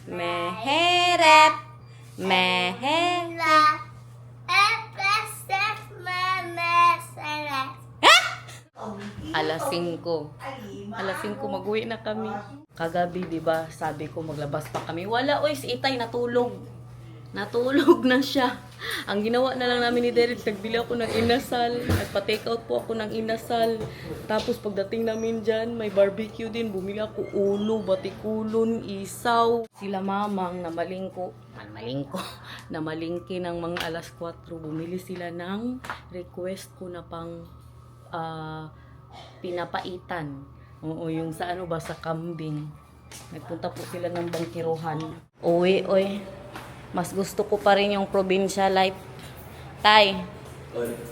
Meherep. Meherep. Alas 5. Alas 5 mag-uwi na kami. Kagabi, 'di ba? Sabi ko maglabas pa kami. Wala oy, si Itay natulog. Natulog na siya. Ang ginawa na lang namin ni Derek, nagbili ako ng inasal. Nagpa-take out po ako ng inasal. Tapos pagdating namin dyan, may barbecue din. Bumili ako ulo, batikulon, isaw. Sila mamang na namalingki ng mga alas 4. Bumili sila ng request ko na pang pinapaitan. Oo, yung sa ano ba, sa kambing. Nagpunta po sila ng bangkiruhan. Uwi, oy. Mas gusto ko pa rin yung probinsya life, Tay.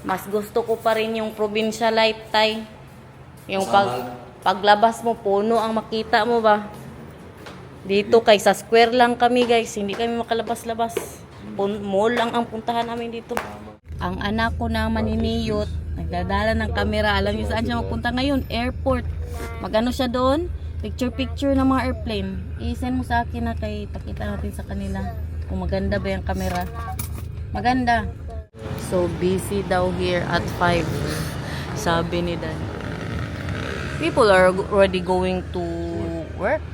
Mas gusto ko pa rin yung probinsya life, Tay. Yung paglabas mo, puno ang makita mo ba? Dito kay sa square lang kami, guys. Hindi kami makalabas-labas. Mall lang ang puntahan namin dito. Ang anak ko na maniniyot, nagdadala ng camera. Alam niyo saan siya magpunta ngayon? Airport. Magano siya doon? Picture ng mga airplane. I-send mo sa akin na kay pakita natin sa kanila. Kung maganda ba yung camera. Maganda. So busy daw here at 5. Sabi ni Dan. People are already going to work.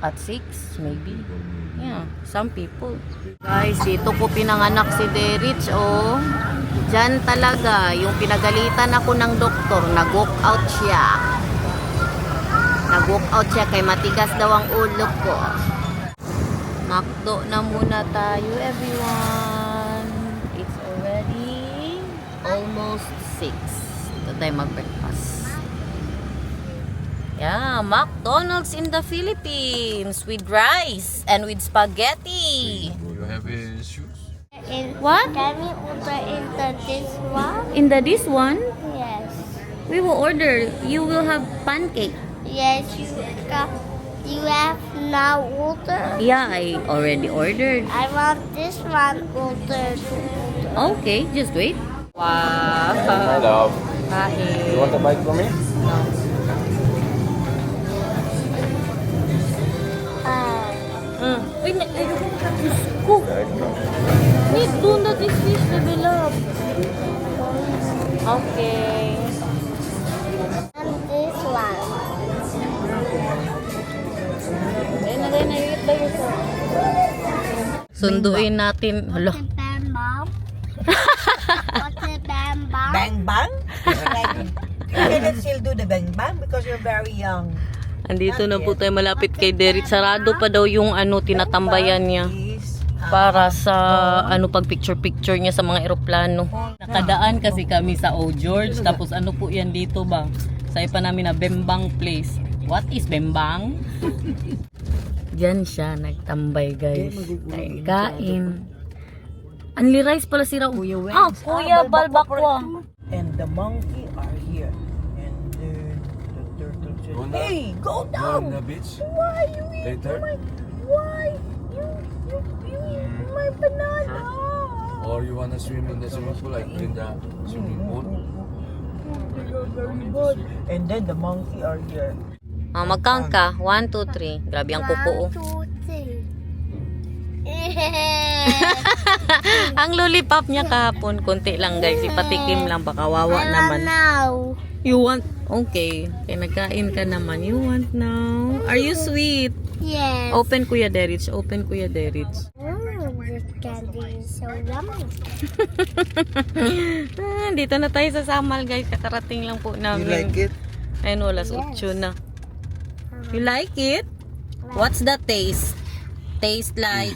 At 6 maybe. Yeah, some people. Guys, dito ko pinanganak si Derich. Oh, dyan talaga. Yung pinagalitan ako ng doktor. Nag-walk out siya. Nag-walk out siya kay matigas daw ang ulo ko. Makdo na muna tayo, everyone. It's already almost 6. Ito tayo mag-breakfast. Yeah, McDonald's in the Philippines with rice and with spaghetti. You have shoes? What? Can we order into this one? In this one, Yes. we will order. You will have pancake. Yes, you have now ordered. Yeah, I already ordered. I want this one ordered. Okay, just wait. Wow. Love. Kain. You want a bite from me? Wait, cook. Need do not this fish develop. Okay. And this one. Sunduin natin. Hala. The bang bang. What's the bang bang? Bang bang? You cannot still do the bang bang because you're very young. Andito na po tayo malapit kay Derek. Sarado pa daw yung tinatambayan niya. Para sa pag picture niya sa mga eroplano. Nakadaan kasi kami sa O George. Tapos po yan dito ba? Sa ipa namin na Bembang Place. What is Bembang? Diyan siya nagtambay, guys. Kain. Anli rice pala si Raul. Kuya Balbakwa. And the monkey are here. And the turtle says, hey, go Go on down! the beach Why you eat later? why? You eat my banana! Or you wanna swim in the swimming pool, like in the swimming pool? You're very good. And then the monkey are here. Magkang ka? 1, 2, 3. Grabe ang kuko. 1, 2, 3. Ang lollipop niya kahapon, konti lang, guys. Ipatikim lang, baka wawa naman. Now. You want? Okay. Kaya nagkain ka naman. You want now? Are you sweet? Yes. Open, Kuya Derich. Open, Kuya Derich. This candy is so yummy. Dito na tayo sa Samal, guys. Kakarating lang po namin. You like it? Ayun, wala. Yes. 8 na. You like it? What's the taste? Taste like?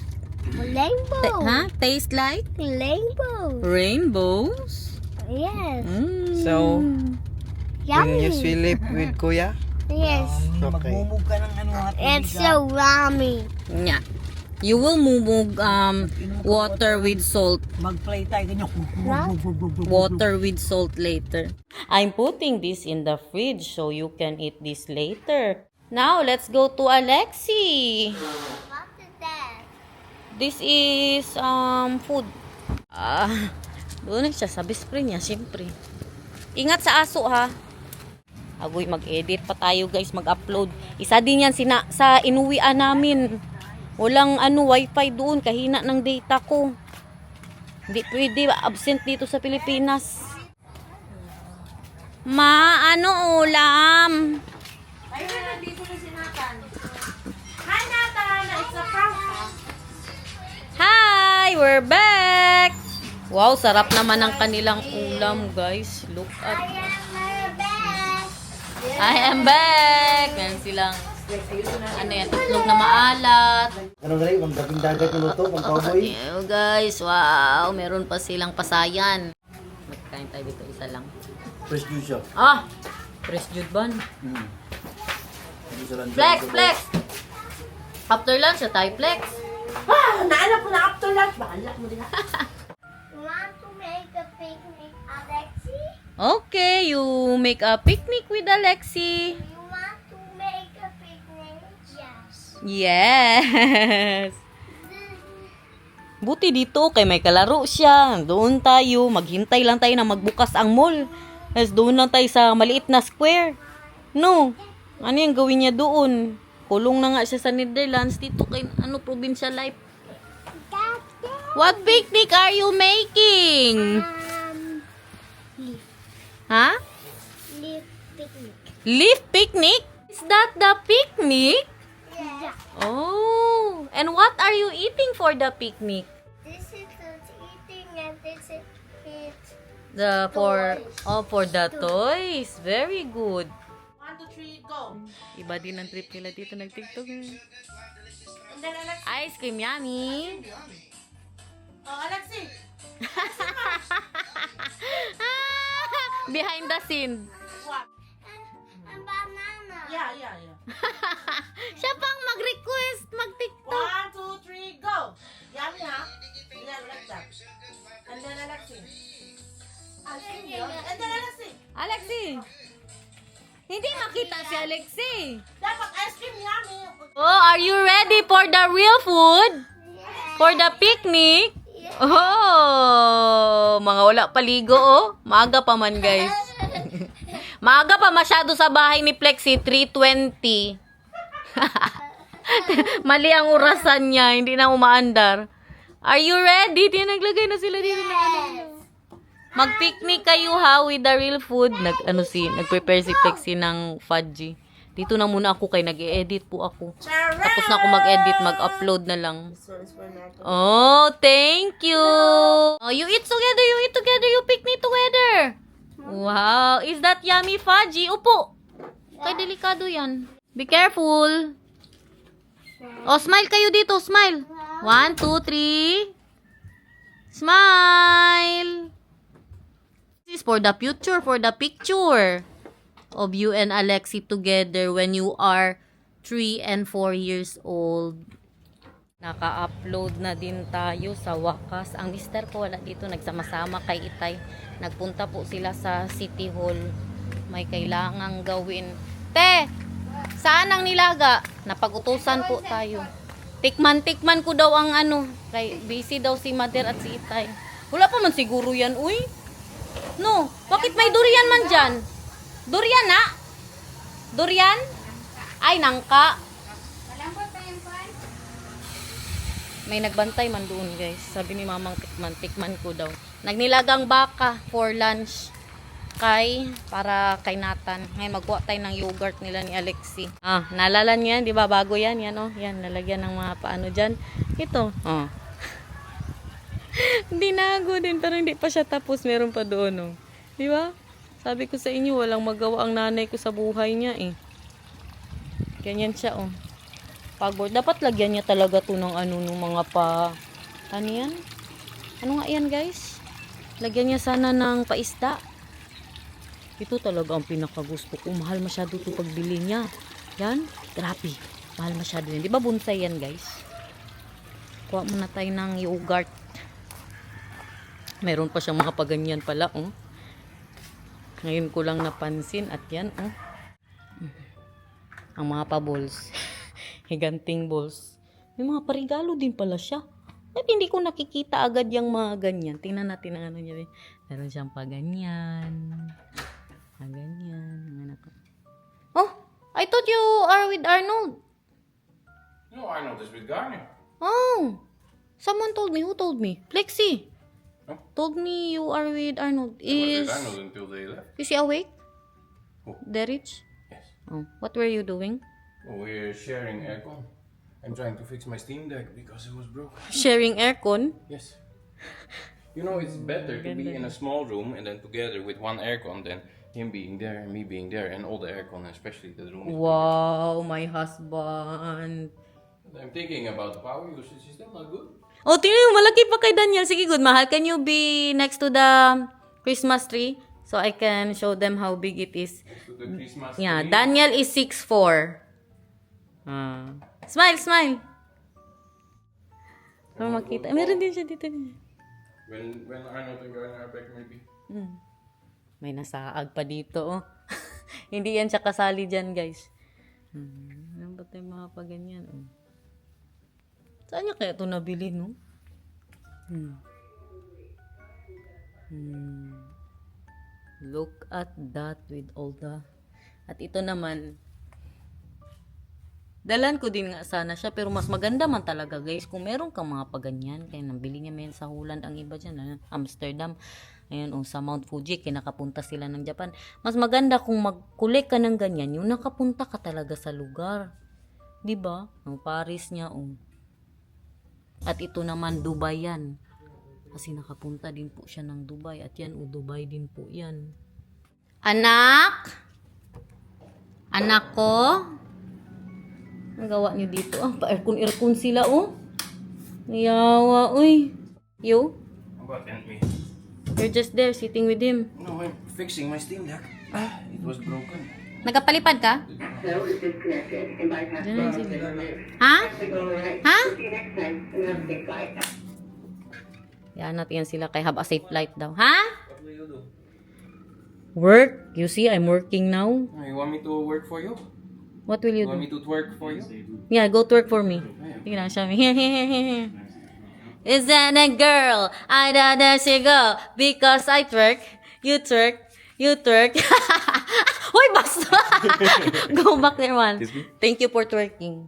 Rainbow. Taste like? Rainbow. Rainbows? Yes. So, Yummy. will you sleep with Kuya? Yes. Okay. Magmumug ka ng It's so yummy. Yeah. You will mumug water with salt. Mag-play tayo ganyan. Water with salt later. I'm putting this in the fridge so you can eat this later. Now, let's go to Alexi. What is that? This is food. Doon na siya sa bispre niya, siyempre. Ingat sa aso, ha. Agoy, mag-edit pa tayo guys, mag-upload. Isa din yan sa inuwian namin. Walang wifi doon, kahina ng data ko. Hindi pwede, absent dito sa Pilipinas. Ma, ano ulam? Hi, we're back! Wow, sarap naman ang kanilang ulam, guys. Look at... I am back! Meron silang, itlog na maalat. Ano rin, ang daging dagat yung luto, pang cowboy. Oh, guys, wow! Meron pa silang pasayan. Magkain tayo dito, isa lang. Fresh juice siya. Ah! Fresh jude ban. Hindi sa lunch. Flex, flex! After lunch, tayo flex. Naalala ko na after lunch. Bahala mo din. You want to make a picnic, Alexi? Okay, you make a picnic with Alexi. You want to make a picnic? Yes. Yes! Buti dito, kay may kalaro siya. Doon tayo, maghintay lang tayo na magbukas ang mall. Tapos doon lang tayo sa maliit na square. No, ano yung gawin niya doon? Kulong na nga siya sa Netherlands. Dito kay, provincial life. What picnic are you making? Leaf. Ha? Leaf picnic. Leaf picnic? Is that the picnic? Yeah. Oh, and what are you eating for the picnic? This is eating and this is it's For the toys. Very good. 1, 2, 3, go. Iba din ang trip nila dito nag-TikTok. And then Alexi. Ice cream yummy. Oh, Alexi. Behind the scene. What? and banana. Yeah. Siya pang mag-request mag-TikTok. 1, 2, 3, go. Yummy, ha? Yeah, like that. And then Alexi. And then Alexi. Alexi. Hindi makita si Alexi. Dapat ice cream yummy. Oh, are you ready for the real food? For the picnic? Oh, mga wala paligo oh. Maaga pa man guys. Maaga pa masyado sa bahay ni Plexi, 3:20. Mali ang orasan niya, hindi na umaandar. Are you ready? Naglagay na sila dito ng ano. Mag-picnic kayo ha with the real food. Nag-prepare si Plexi ng fudgy. Dito na muna ako kay nag-e-edit po ako. Tapos na ako mag-edit, mag-upload na lang. Oh, thank you. Oh, you eat together, you picnic together. Wow, is that yummy fudgy? Upo. Kay delikado yan. Be careful. Oh, smile kayo dito, smile. 1, 2, 3. Smile. This is for the future, for the picture of you and Alexi together when you are 3 and 4 years old. Naka-upload na din tayo sa wakas. Ang mister ko wala dito, nagsama-sama kay Itay. Nagpunta po sila sa City Hall. May kailangang gawin. Te, saan ang nilaga? Napag-utusan po tayo. Tikman ko daw ang kay busy daw si Mother at si Itay. Wala pa man siguro yan, uy. No, bakit may durian man dyan? Durian na? Durian? Ay, nangka. May nagbantay man doon, guys. Sabi ni mamang tikman ko daw. Nagnilagang baka for lunch. Para kay Nathan. Ngayon, magkuha tayo ng yogurt nila ni Alexi. Ah, naalala niya, di ba? Bago yan, oh. Yan, nalagyan ng mga paano dyan. Ito, oh. Dinago din, pero hindi pa siya tapos. Meron pa doon, oh. Di ba? Sabi ko sa inyo, walang magawa ang nanay ko sa buhay niya, eh. Ganyan siya, oh. Pagboard. Dapat lagyan niya talaga to ng nung mga ano yan? Ano nga yan, guys? Lagyan niya sana ng paisda. Ito talaga ang pinakagusto ko. Mahal masyado to pagbili niya. Yan. Grabe. Mahal masyado yan. Di ba bonsai yan, guys? Kuha muna tayo ng yogurt. Meron pa siyang mga paganyan pala, oh. Ngayon ko lang napansin at yan, oh. Ang mga pa-balls. Higanting balls. May mga parigalo din pala siya. At hindi ko nakikita agad yung mga ganyan. Tingnan natin ang niya. Meron siyang paganyan. Paganyan. I thought you are with Arnold. No, Arnold is with Garner. Oh, someone told me. Who told me? Lexi. Oh. Told me you are with Arnold. I was Is with Arnold until they left. he awake? Who? Derich? Yes. Oh, what were you doing? We're sharing aircon. I'm trying to fix my Steam Deck because it was broken. Sharing aircon. Yes. You know, it's better to be in a small room and then together with one aircon than him being there and me being there and all the aircon, especially the room. Is Wow, my husband. bigger. I'm thinking about the power usage. Is that not good? Oh, tingnan mo, malaki pa kay Daniel. Sige, good, mahal. Can you be next to the Christmas tree? So I can show them how big it is. Next to the Christmas Yeah, tree. Daniel is 6'4". Smile, smile. Para makita. Meron din siya dito. When Arnold and Garner are back, maybe. May nasaag pa dito, oh. Hindi yan siya kasali dyan, guys. Ano ba tayo mga paganyan, oh. Saan niya kaya ito nabili, no? Look at that with all the... At ito naman, dalan ko din nga sana siya, pero mas maganda man talaga, guys, kung meron kang mga paganyan. Kaya nabili niya men sa Holland ang iba dyan, Amsterdam. Ayun, sa Mount Fuji, kinakapunta sila ng Japan. Mas maganda kung mag-collect ka ng ganyan, yung nakapunta ka talaga sa lugar. Diba? Ang Paris niya, oh. At ito naman, Dubai yan. Kasi nakapunta din po siya ng Dubai. At yan, Dubai din po yan. Anak? Anak ko? Ang gawa niyo dito? Pa-aircon sila, oh. Yawa, uy. You? What and me? You're just there, sitting with him. No, I'm fixing my Steam Deck. It was broken. Nagapalipad ka? Diyan sila. Ha? Ha? Yan natin sila kay have a safe flight daw. Ha? What will you do? Work? You see, I'm working now. You want me to work for you? What will you You want do? me to twerk for you? Yeah, go to work for me. Tingnan siya. Is that a girl? I don't know she go. Because I twerk. You twerk. You twerk. Hoy, basta! Go back there, man. Thank you for twerking.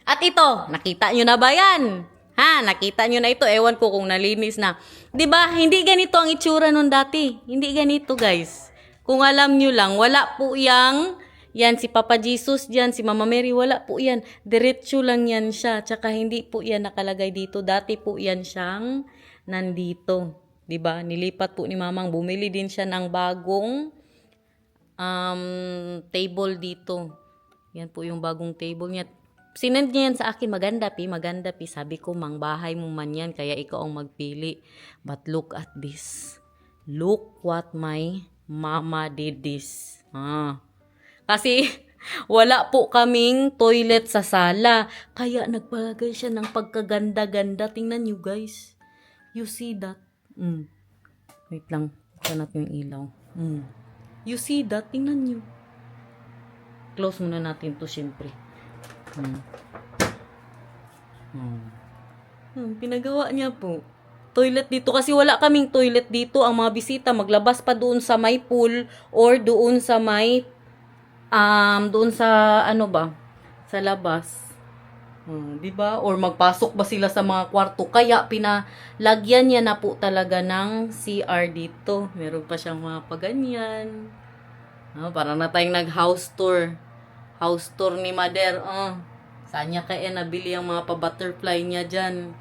At ito, nakita nyo na ba yan? Ha, nakita nyo na ito. Ewan ko kung nalinis na. 'Di ba? Hindi ganito ang itsura nun dati. Hindi ganito, guys. Kung alam nyo lang, wala po yan si Papa Jesus dyan, si Mama Mary, wala po yan. Diretso lang yan siya. Tsaka hindi po yan nakalagay dito. Dati po yan siyang nandito. 'Di ba? Nilipat po ni Mamang. Bumili din siya ng bagong table dito. Yan po yung bagong table niya. Sinend niya yan sa akin, maganda pi. Sabi ko, mang bahay mo man yan, kaya ikaw ang magpili. But look at this. Look what my mama did this. Kasi wala po kaming toilet sa sala. Kaya nagpalagay siya ng pagkaganda-ganda. Tingnan nyo, guys. You see that? Wait lang. Ito natin yung ilaw. You see that? Tingnan nyo. Close muna natin to, syempre. Pinagawa niya po. Toilet dito. Kasi wala kaming toilet dito. Ang mga bisita, maglabas pa doon sa may pool or doon sa may doon sa sa labas. 'Di ba? Or magpasok ba sila sa mga kwarto? Kaya pinalagyan niya na po talaga ng CR dito. Meron pa siyang mga paganyan. Parang na tayong nag-house tour. House tour ni Mother. Saan niya kaya nabili ang mga pa-butterfly niya dyan?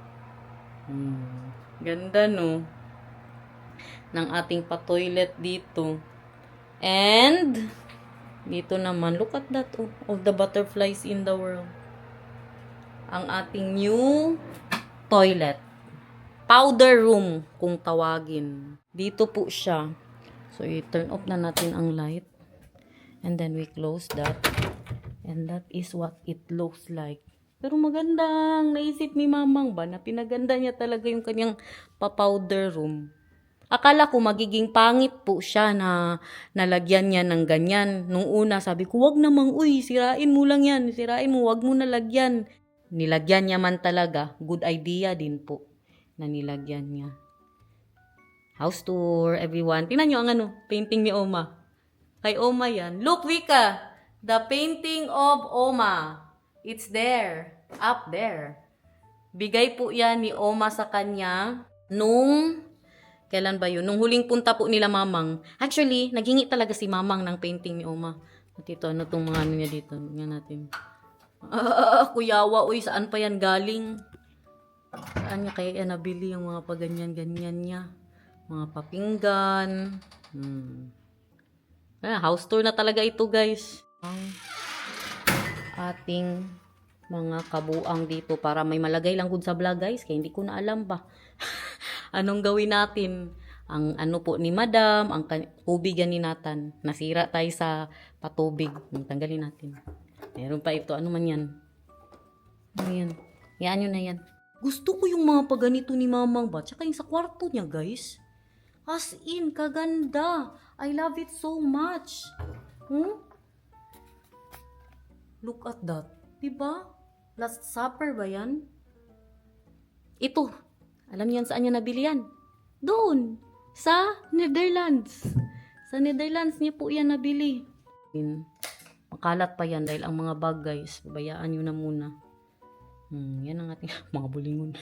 Ganda, no? Ng ating pa-toilet dito. And dito naman, look at that, all the butterflies in the world. Ang ating new toilet. Powder room, kung tawagin. Dito po siya. So, i-turn off na natin ang light. And then we close that. And that is what it looks like. Pero magandang naisip ni Mamang ba na pinaganda niya talaga yung kanyang pa-powder room. Akala ko magiging pangit po siya na nalagyan niya ng ganyan. Nung una sabi ko, wag namang, sirain mo lang yan. Sirain mo, wag mo nalagyan. Nilagyan niya man talaga. Good idea din po na nilagyan niya. House tour, everyone. Tingnan niyo ang painting ni Oma. Kay Oma yan. Look, Wika! The painting of Oma. It's there. Up there. Bigay po yan ni Oma sa kanya nung... Kailan ba yun? Nung huling punta po nila Mamang. Actually, naghingi talaga si Mamang ng painting ni Oma. At ito, ano tong mga ano niya dito? Tingnan natin. Kuyawa, uy, saan pa yan galing? Saan niya kaya nabili yung mga paganyan-ganyan niya? Mga papinggan. House tour na talaga ito, guys. Ang ating mga kabuang dito para may malagay lang good sa vlog, guys. Kaya hindi ko na alam ba. Anong gawin natin? Ang ano po ni Madam, ang tubig yan ni Nathan. Nasira tayo sa patubig. Tanggalin natin. Meron pa ito. Ano man yan? Ano yan? Yan nyo na yan. Gusto ko yung mga paganito ni Mamang ba? Tsaka yung sa kwarto niya, guys. As in, kaganda. I love it so much. Look at that. Diba? Last Supper ba yan? Ito. Alam niyan saan niya nabili yan? Doon. Sa Netherlands. Sa Netherlands niya po yan nabili. Makalat pa yan dahil ang mga bag, guys. Pabayaan nyo na muna. Yan ang ating mga bulingon.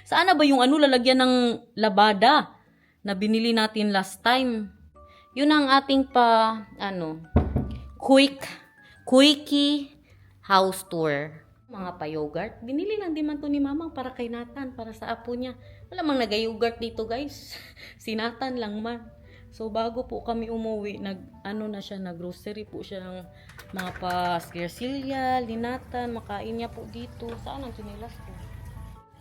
Saan na ba yung lalagyan ng labada na binili natin last time? Yun ang ating quickie house tour. Mga pa-yogurt. Binili lang din man to ni Mamang para kay Nathan, para sa apo niya. Wala mang nag-yogurt dito, guys. Si Nathan lang man. So, bago po kami umuwi, nag-grocery po siya ng mga pa-cereal, ni Nathan, makain niya po dito. Saan ang tinilas ko?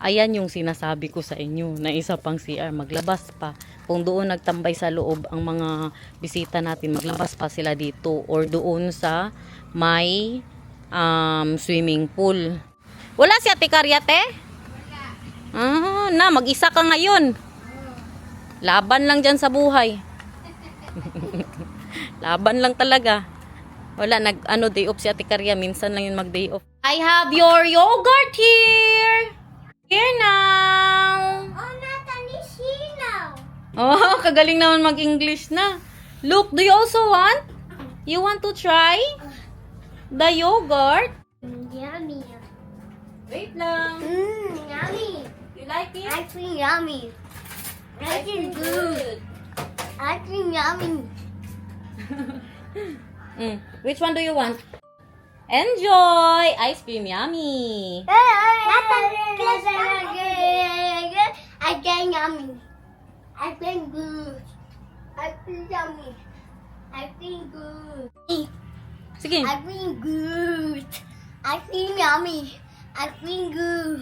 Ayan yung sinasabi ko sa inyo, na isa pang CR, maglabas pa. Kung doon nagtambay sa loob ang mga bisita natin, maglabas pa sila dito or doon sa may swimming pool. Wala si Ate Karyate? Mag-isa ka ngayon. Laban lang dyan sa buhay. Laban lang talaga. Wala, day off si Ate Karya. Minsan lang yun mag-day off. I have your yogurt here. Here now. Oh, Nathan is here now. Oh, kagaling naman mag-English na. Look, do you also want? You want to try? The yogurt? Yummy. Wait lang. Yummy. You like it? I think yummy. I think good. I think yummy. Which one do you want? Enjoy! Ice cream, yummy! Nathan, I think yummy. I think good. I think yummy. I think good. Sige. I think good. I think yummy. I think good.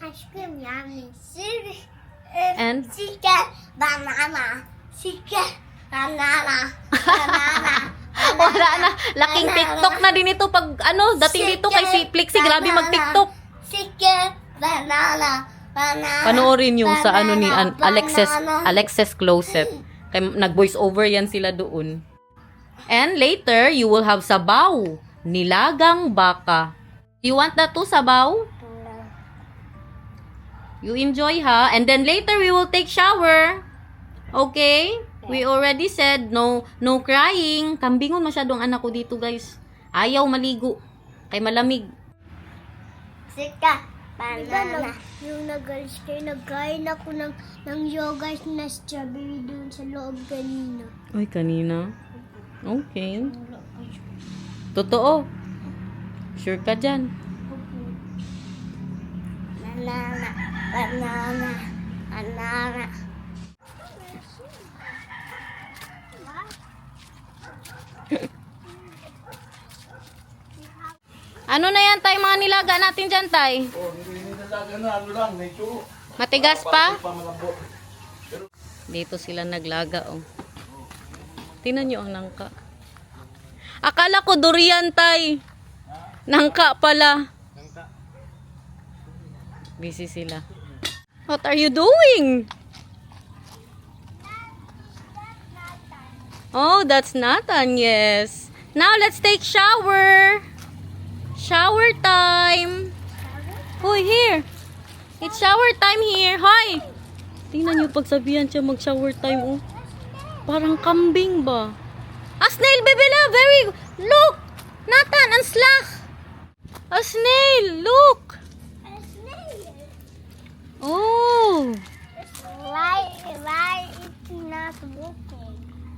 Ice cream yummy. And? Chicken banana. Chicken banana. Banana. Wala na. Laking TikTok na din ito pag dating dito kay si Plexi. Grabe mag-TikTok. Chicken banana. Banana. Panoorin yung sa ni banana, Alexis Closet. Kay nag-voice over yan sila doon. And later, you will have sabaw. Nilagang baka. You want that too, sabaw? You enjoy, ha? And then later, we will take shower. Okay? We already said, no crying. Kambingon masyadong anak ko dito, guys. Ayaw maligo. Kay malamig. Chicken banana. Yung nag-alis kayo, nagkain ako ng yogurt na strawberry doon sa loob kanina. Ay, kanina? Okay. Totoo. Sure ka dyan. Banana, banana, banana. Ano na yan, tay? Mga nilaga natin dyan, tay? Matigas pa? Dito sila naglaga, oh. Tingnan nyo ang nangka. Akala ko durian, tay. Nangka pala. Busy sila. What are you doing? Oh, that's Nathan, yes. Now, let's take shower. Shower time. Hoy, here. It's shower time here. Hoy. Tingnan nyo pagsabihan siya mag-shower time, oh. Parang kambing ba? Ah, snail, baby love. Very good. Look.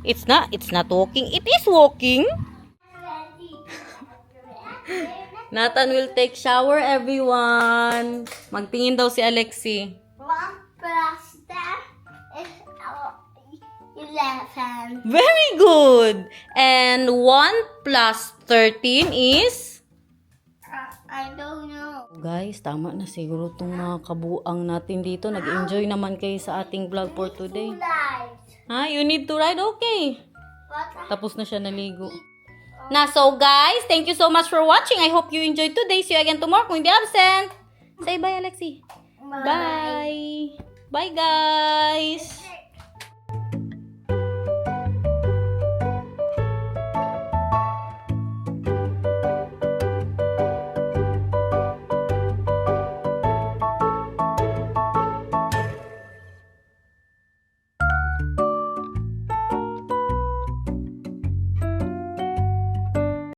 It's not walking. It is walking. Nathan will take shower, everyone. Magtingin daw si Alexi. 1 plus 10 is 11. Very good. And 1 plus 13 is? I don't know. Guys, tama na siguro itong mga kabuang natin dito. Nag-enjoy naman kayo sa ating vlog for today. Light. Ha? You need to ride? Okay. What? Tapos na siya naligo. So guys, thank you so much for watching. I hope you enjoyed today. See you again tomorrow kung hindi absent. Say bye, Alexi. Bye. Bye, guys.